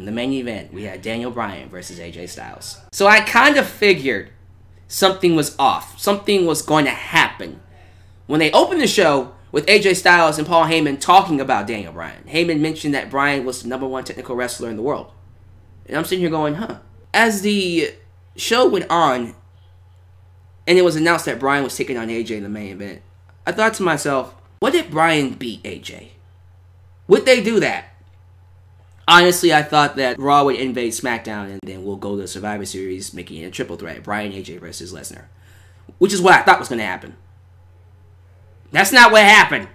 in the main event, we had Daniel Bryan versus AJ Styles. So I kind of figured something was off. Something was going to happen. When they opened the show with AJ Styles and Paul Heyman talking about Daniel Bryan, Heyman mentioned that Bryan was the #1 technical wrestler in the world. And I'm sitting here going, huh. As the show went on, and it was announced that Bryan was taking on AJ in the main event, I thought to myself, what if Bryan beat AJ? Would they do that? Honestly, I thought that Raw would invade SmackDown and then we'll go to the Survivor Series, making it a triple threat, Bryan, AJ versus Lesnar. Which is what I thought was going to happen. That's not what happened.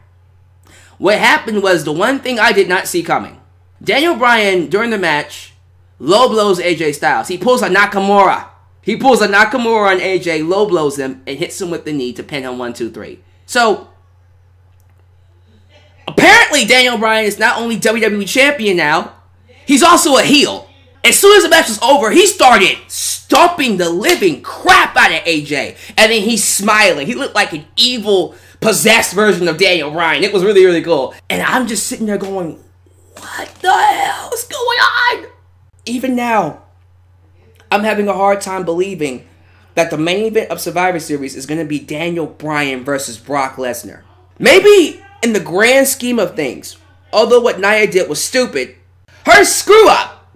What happened was the one thing I did not see coming. Daniel Bryan, during the match, low blows AJ Styles. He pulls a Nakamura. He pulls a Nakamura on AJ, low blows him, and hits him with the knee to pin him 1, 2, 3. So, apparently Daniel Bryan is not only WWE Champion now, he's also a heel. As soon as the match was over, he started stomping the living crap out of AJ. And then he's smiling. He looked like an evil, possessed version of Daniel Bryan. It was really, really cool. And I'm just sitting there going, what the hell is going on? Even now, I'm having a hard time believing that the main event of Survivor Series is going to be Daniel Bryan versus Brock Lesnar. Maybe in the grand scheme of things, although what Nia did was stupid, her screw up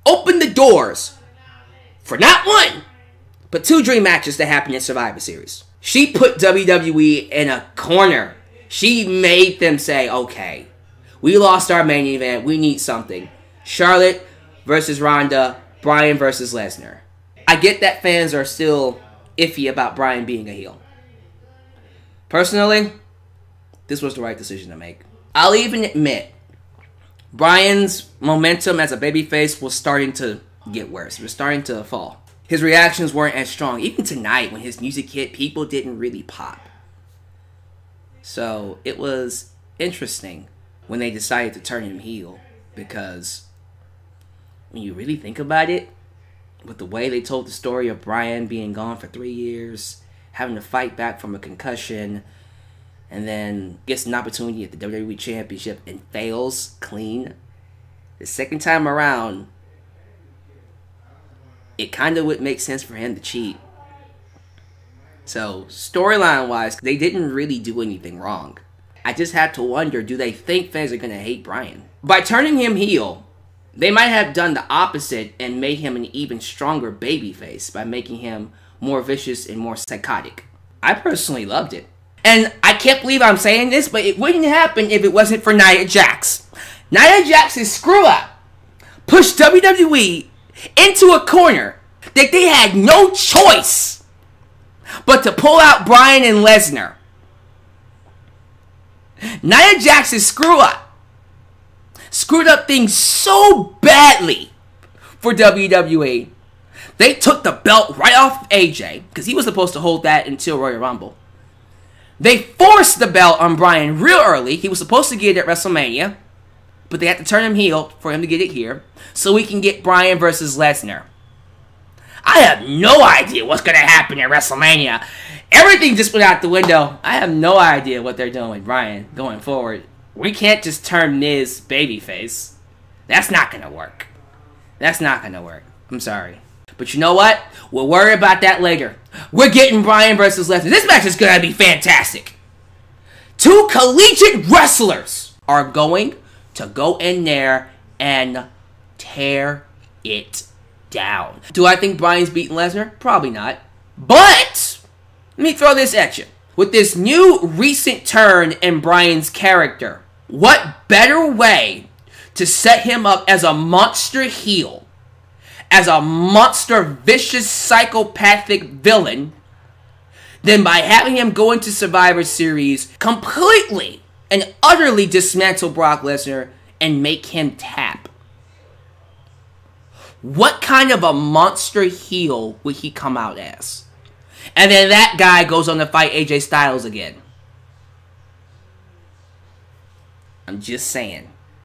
opened the doors for not one, but 2 dream matches to happen in Survivor Series. She put WWE in a corner. She made them say, okay, we lost our main event. We need something. Charlotte versus Ronda, Bryan versus Lesnar. I get that fans are still iffy about Bryan being a heel. Personally, this was the right decision to make. I'll even admit, Bryan's momentum as a babyface was starting to get worse. It was starting to fall. His reactions weren't as strong. Even tonight, when his music hit, people didn't really pop. So, it was interesting when they decided to turn him heel. Because, when you really think about it, with the way they told the story of Bryan being gone for 3 years, having to fight back from a concussion, and then gets an opportunity at the WWE Championship and fails clean. The second time around, it kind of would make sense for him to cheat. So, storyline-wise, they didn't really do anything wrong. I just had to wonder, do they think fans are going to hate Bryan? By turning him heel, they might have done the opposite and made him an even stronger babyface by making him more vicious and more psychotic. I personally loved it. And I can't believe I'm saying this, but it wouldn't happen if it wasn't for Nia Jax. Nia Jax's screw-up pushed WWE into a corner that they had no choice but to pull out Bryan and Lesnar. Nia Jax's screw-up screwed up things so badly for WWE. They took the belt right off AJ, because he was supposed to hold that until Royal Rumble. They forced the belt on Bryan real early. He was supposed to get it at WrestleMania, but they had to turn him heel for him to get it here, so we can get Bryan versus Lesnar. I have no idea what's going to happen at WrestleMania. Everything just went out the window. I have no idea what they're doing with Bryan going forward. We can't just turn Miz babyface. That's not going to work. That's not going to work. I'm sorry. But you know what? We'll worry about that later. We're getting Bryan versus Lesnar. This match is going to be fantastic. 2 collegiate wrestlers are going to go in there and tear it down. Do I think Bryan's beating Lesnar? Probably not. But, let me throw this at you. With this new recent turn in Bryan's character, what better way to set him up as a monster heel, as a monster, vicious, psychopathic villain, than by having him go into Survivor Series, completely and utterly dismantle Brock Lesnar and make him tap? What kind of a monster heel would he come out as? And then that guy goes on to fight AJ Styles again. I'm just saying.